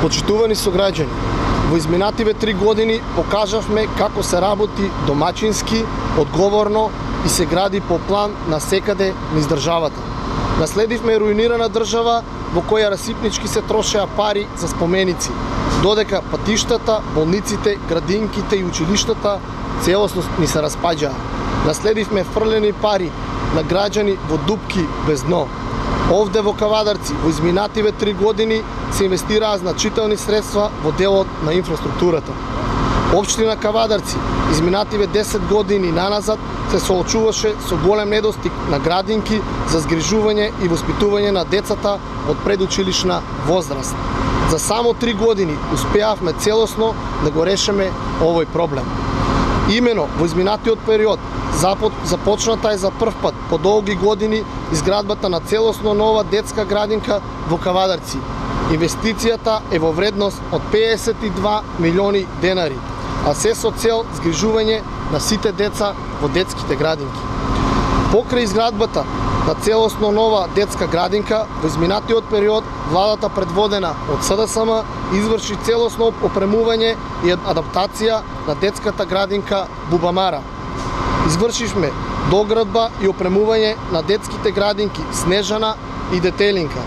Почитувани сограѓани, во изминативе 3 години покажавме како се работи домачински, одговорно и се гради по план насекаде низ државата. Наследивме руинирана држава во која расипнички се трошеа пари за споменици, додека патиштата, болниците, градинките и училиштата целосно ни се распаѓаа. Наследивме фрлени пари на граѓани во дупки без дно. Овде во Кавадарци во изминативе 3 години се инвестираа значителни средства во делот на инфраструктурата. Општина Кавадарци изминативе 10 години наназад се соочуваше со голем недостиг на градинки за згрижување и воспитување на децата од предучилишна возраст. За само 3 години успеавме целосно да го решиме овој проблем. Имено во изминатиот период започната е за прв пат по долги години изградбата на целосно нова детска градинка во Кавадарци. Инвестицијата е во вредност од 52 милиони денари, а се со цел згрижување на сите деца во детските градинки. Покрај изградбата на целосно нова детска градинка, во изминатиот период владата предводена од СДСМ изврши целосно опремување и адаптација на детската градинка Бубамара. Извршивме доградба и опремување на детските градинки Снежана и Детелинка.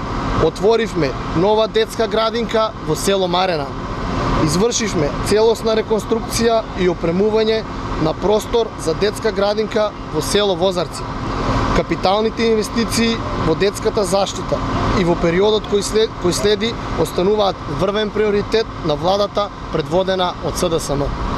Отворивме нова детска градинка во село Марена. Извршивме целосна реконструкција и опремување на простор за детска градинка во село Возарци. Капиталните инвестиции во детската заштита и во периодот кој следи остануваат врвен приоритет на владата предводена од СДСМ.